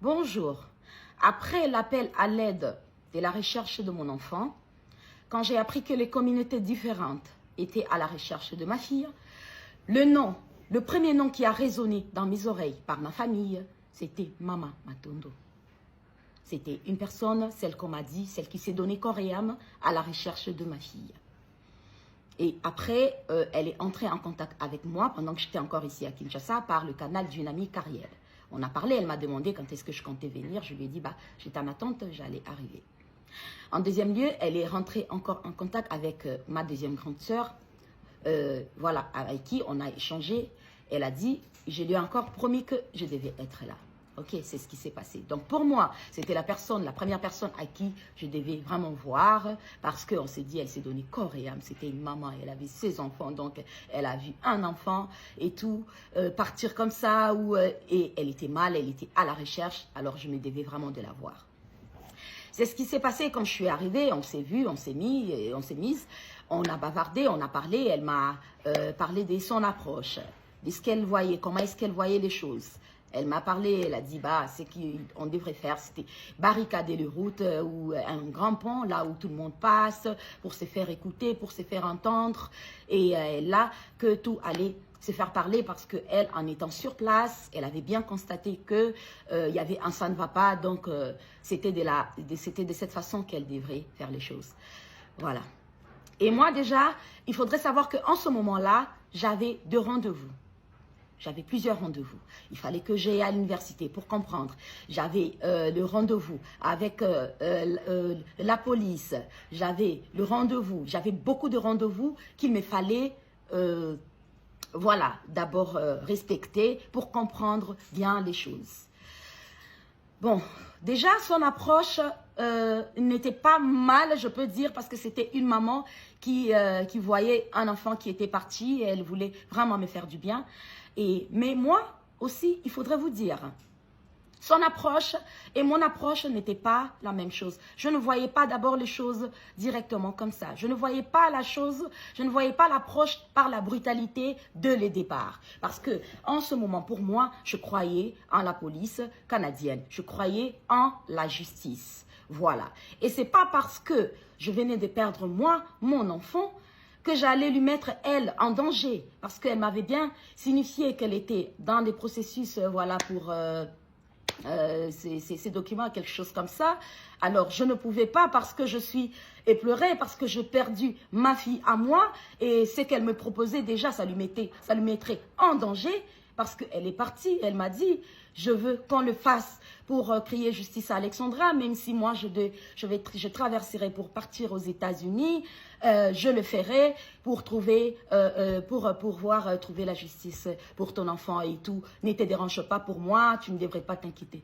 Bonjour. Après l'appel à l'aide de la recherche de mon enfant, quand j'ai appris que les communautés différentes étaient à la recherche de ma fille, le premier nom qui a résonné dans mes oreilles par ma famille, c'était Mama Matondo. C'était une personne, celle qu'on m'a dit, celle qui s'est donnée corps et âme à la recherche de ma fille. Et après, elle est entrée en contact avec moi pendant que j'étais encore ici à Kinshasa par le canal d'une amie Cariel. On a parlé, elle m'a demandé quand est-ce que je comptais venir. Je lui ai dit, j'étais en attente, j'allais arriver. En deuxième lieu, elle est rentrée encore en contact avec ma deuxième grande sœur, voilà, avec qui on a échangé. Elle a dit, je lui ai encore promis que je devais être là. Ok, c'est ce qui s'est passé. Donc pour moi, c'était la première personne à qui je devais vraiment voir, parce qu'on s'est dit, elle s'est donnée corps et âme. C'était une maman, elle avait ses enfants, donc elle a vu un enfant et tout, partir comme ça, et elle était mal, elle était à la recherche, alors je me devais vraiment de la voir. C'est ce qui s'est passé quand je suis arrivée, on s'est vu, on s'est mise, on a bavardé, on a parlé, elle m'a parlé de son approche, de ce qu'elle voyait, comment est-ce qu'elle voyait les choses. Elle m'a parlé, elle a dit, ce qu'on devrait faire, c'était barricader les routes ou un grand pont, là où tout le monde passe, pour se faire écouter, pour se faire entendre. Et là, que tout allait se faire parler parce qu'elle, en étant sur place, elle avait bien constaté qu'il y avait un ça ne va pas. Donc, c'était de cette façon qu'elle devrait faire les choses. Voilà. Et moi, déjà, il faudrait savoir qu'en ce moment-là, j'avais 2 rendez-vous. J'avais plusieurs rendez-vous. Il fallait que j'aille à l'université pour comprendre. J'avais le rendez-vous avec la police. J'avais le rendez-vous. J'avais beaucoup de rendez-vous qu'il me fallait, voilà, d'abord respecter pour comprendre bien les choses. Bon, déjà, son approche n'était pas mal, je peux dire, parce que c'était une maman qui voyait un enfant qui était parti et elle voulait vraiment me faire du bien. Mais moi aussi, il faudrait vous dire, son approche et mon approche n'étaient pas la même chose. Je ne voyais pas d'abord les choses directement comme ça. Je ne voyais pas l'approche par la brutalité de le départ. Parce que en ce moment, pour moi, je croyais en la police canadienne. Je croyais en la justice. Voilà. Et c'est pas parce que je venais de perdre moi, mon enfant, que j'allais lui mettre, elle, en danger. Parce qu'elle m'avait bien signifié qu'elle était dans des processus, voilà, pour ces documents, quelque chose comme ça. Alors, je ne pouvais pas parce que je suis éplorée, parce que j'ai perdu ma fille à moi. Et ce qu'elle me proposait déjà, ça lui mettrait en danger. Parce qu'elle est partie, elle m'a dit, je veux qu'on le fasse pour crier justice à Alexandra, même si moi je traverserai pour partir aux États-Unis, je le ferai pour trouver, pouvoir trouver la justice pour ton enfant et tout. Ne te dérange pas pour moi, tu ne devrais pas t'inquiéter.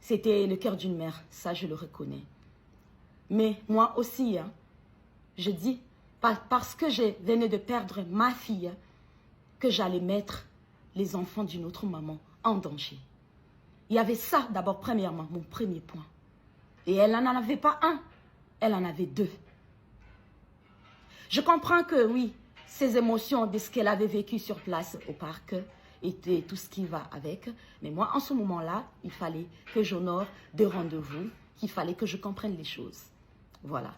C'était le cœur d'une mère, ça je le reconnais. Mais moi aussi, hein, je dis, parce que je venais de perdre ma fille, que j'allais mettre les enfants d'une autre maman en danger. Il y avait ça d'abord, premièrement, mon premier point. Et elle n'en avait pas un, elle en avait 2. Je comprends que oui, ces émotions de ce qu'elle avait vécu sur place au parc et tout ce qui va avec. Mais moi, en ce moment-là, il fallait que j'honore des rendez-vous, qu'il fallait que je comprenne les choses. Voilà.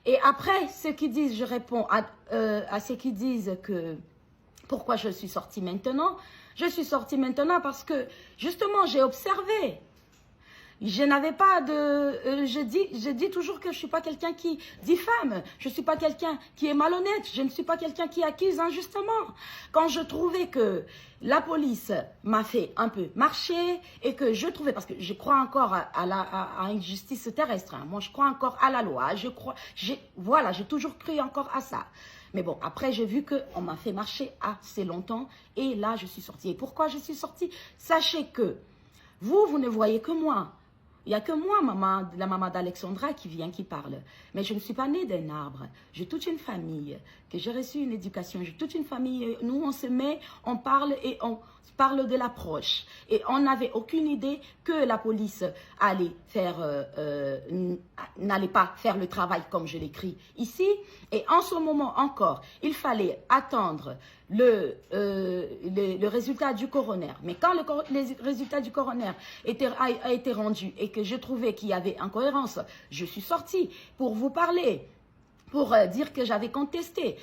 Et après, ceux qui disent, je réponds à ceux qui disent que pourquoi je suis sortie maintenant? Je suis sortie maintenant parce que, justement, j'ai observé. Je n'avais pas de... je dis toujours que je ne suis pas quelqu'un qui diffame. Je ne suis pas quelqu'un qui est malhonnête. Je ne suis pas quelqu'un qui accuse injustement. Quand je trouvais que la police m'a fait un peu marcher et que je trouvais... Parce que je crois encore à une justice terrestre. Hein. Moi, je crois encore à la loi. Voilà, j'ai toujours cru encore à ça. Mais bon, après, j'ai vu qu'on m'a fait marcher assez longtemps. Et là, je suis sortie. Et pourquoi je suis sortie? Sachez que vous ne voyez que moi. Il n'y a que moi, la maman d'Alexandra, qui vient, qui parle. Mais je ne suis pas née d'un arbre. J'ai toute une famille, que j'ai reçu une éducation. J'ai toute une famille. Nous, on se met, on parle et parle de l'approche. Et on n'avait aucune idée que la police allait faire, n'allait pas faire le travail comme je l'écris ici. Et en ce moment encore, il fallait attendre le résultat du coroner. Mais quand le résultat du coroner a été rendu et que je trouvais qu'il y avait incohérence, je suis sortie pour vous parler, pour dire que j'avais contesté.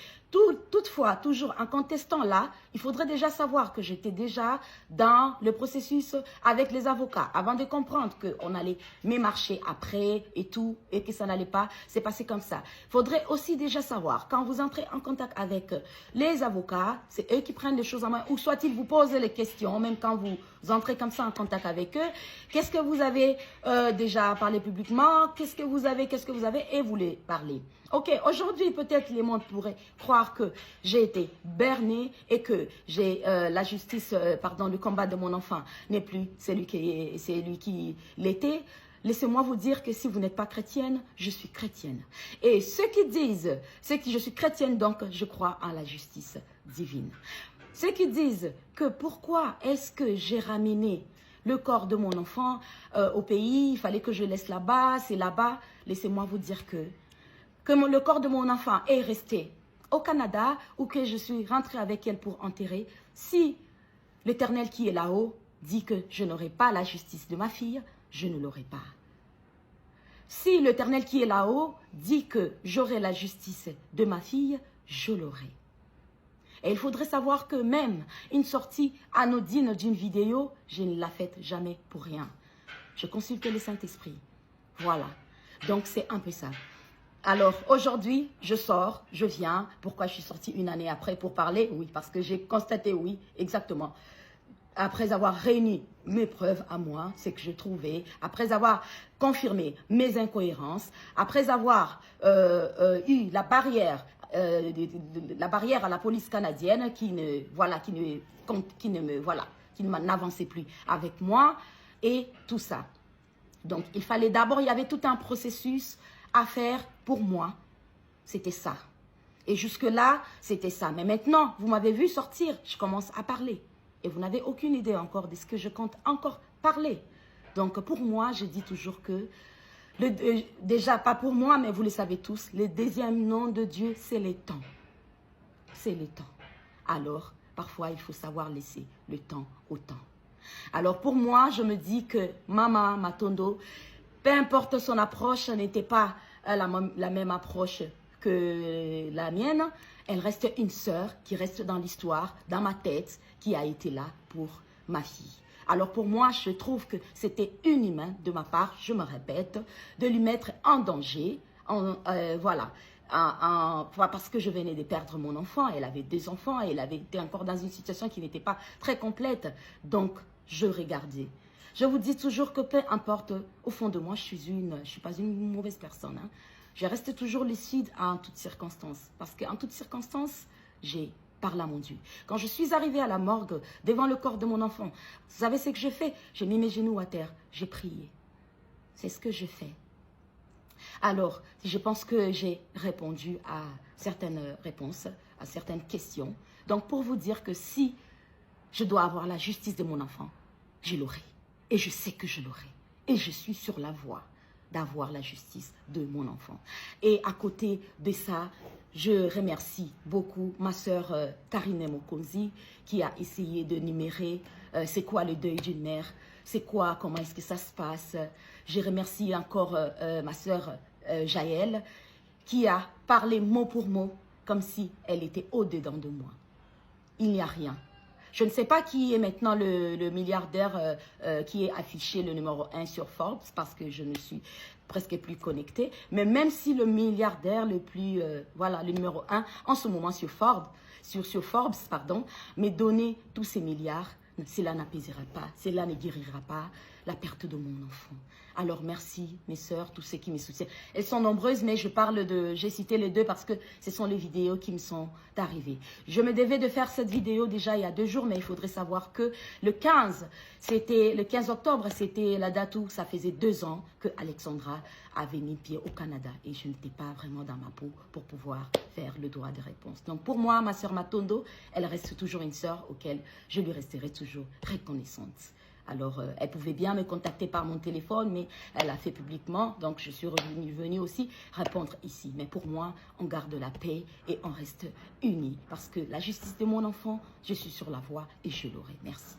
Toutefois, toujours en contestant là, il faudrait déjà savoir que j'étais déjà dans le processus avec les avocats, avant de comprendre qu'on allait m'émarcher après et tout, et que ça n'allait pas c'est passé comme ça. Il faudrait aussi déjà savoir, quand vous entrez en contact avec les avocats, c'est eux qui prennent les choses en main, ou soit ils vous posent les questions, même quand vous entrez comme ça en contact avec eux, qu'est-ce que vous avez déjà parlé publiquement, qu'est-ce que vous avez, et vous les parlez. Ok, aujourd'hui, peut-être les monde pourraient croire que j'ai été bernée et que j'ai la justice, pardon, le combat de mon enfant n'est plus celui qui l'était. Laissez-moi vous dire que si vous n'êtes pas chrétienne, je suis chrétienne. Et ceux qui disent, c'est que je suis chrétienne, donc je crois en la justice divine. Ceux qui disent que pourquoi est-ce que j'ai ramené le corps de mon enfant au pays, il fallait que je laisse là-bas, c'est là-bas, laissez-moi vous dire que le corps de mon enfant est resté au Canada ou que je suis rentrée avec elle pour enterrer, si l'Éternel qui est là-haut dit que je n'aurai pas la justice de ma fille, je ne l'aurai pas. Si l'Éternel qui est là-haut dit que j'aurai la justice de ma fille, je l'aurai. Et il faudrait savoir que même une sortie anodine d'une vidéo, je ne la fais jamais pour rien. Je consulte le Saint-Esprit. Voilà. Donc c'est un peu ça. Alors, aujourd'hui, je sors, je viens. Pourquoi je suis sortie une année après pour parler? Oui, parce que j'ai constaté, oui, exactement. Après avoir réuni mes preuves à moi, c'est que je trouvais, après avoir confirmé mes incohérences, après avoir eu la barrière à la police canadienne qui n'avançait plus avec moi et tout ça. Donc, il fallait d'abord, il y avait tout un processus à faire pour moi. C'était ça. Et jusque-là, c'était ça. Mais maintenant, vous m'avez vu sortir, je commence à parler. Et vous n'avez aucune idée encore de ce que je compte encore parler. Donc, pour moi, je dis toujours que, déjà, pas pour moi, mais vous le savez tous, le deuxième nom de Dieu, c'est le temps. C'est le temps. Alors, parfois, il faut savoir laisser le temps au temps. Alors, pour moi, je me dis que Maman Matondo, peu importe son approche, n'était pas la même approche que la mienne. Elle reste une sœur qui reste dans l'histoire, dans ma tête, qui a été là pour ma fille. Alors pour moi, je trouve que c'était inhumain de ma part, je me répète, de lui mettre en danger, parce que je venais de perdre mon enfant. Elle avait 2 enfants et elle avait été encore dans une situation qui n'était pas très complète. Donc, je regardais. Je vous dis toujours que peu importe, au fond de moi, je suis pas une mauvaise personne. Hein. Je reste toujours lucide en toutes circonstances. Parce qu'en toutes circonstances, j'ai parlé à mon Dieu. Quand je suis arrivée à la morgue, devant le corps de mon enfant, vous savez ce que j'ai fait? J'ai mis mes genoux à terre, j'ai prié. C'est ce que j'ai fait. Alors, je pense que j'ai répondu à certaines réponses, à certaines questions. Donc, pour vous dire que si je dois avoir la justice de mon enfant, je l'aurai. Et je sais que je l'aurai. Et je suis sur la voie d'avoir la justice de mon enfant. Et à côté de ça, je remercie beaucoup ma sœur Karine Mokonzi qui a essayé de numérer c'est quoi le deuil d'une mère, c'est quoi, comment est-ce que ça se passe. Je remercie encore ma sœur Jaël qui a parlé mot pour mot comme si elle était au-dedans de moi. Il n'y a rien. Je ne sais pas qui est maintenant le milliardaire qui est affiché le numéro 1 sur Forbes parce que je ne suis presque plus connectée. Mais même si le milliardaire le plus, le numéro 1 en ce moment sur Forbes, m'ait donné tous ces milliards, cela n'apaisera pas, cela ne guérira pas la perte de mon enfant. Alors merci mes sœurs, tous ceux qui me soutiennent. Elles sont nombreuses, mais j'ai cité les 2 parce que ce sont les vidéos qui me sont arrivées. Je me devais de faire cette vidéo déjà il y a 2 jours, mais il faudrait savoir que le 15, C'était le 15 octobre, c'était la date où ça faisait 2 ans que Alexandra avait mis pied au Canada et je n'étais pas vraiment dans ma peau pour pouvoir faire le droit de réponse. Donc pour moi, ma sœur Matondo, elle reste toujours une sœur auquel je lui resterai toujours reconnaissante. Alors, elle pouvait bien me contacter par mon téléphone, mais elle l'a fait publiquement. Donc, je suis venue aussi répondre ici. Mais pour moi, on garde la paix et on reste unis. Parce que la justice de mon enfant, je suis sur la voie et je l'aurai. Merci.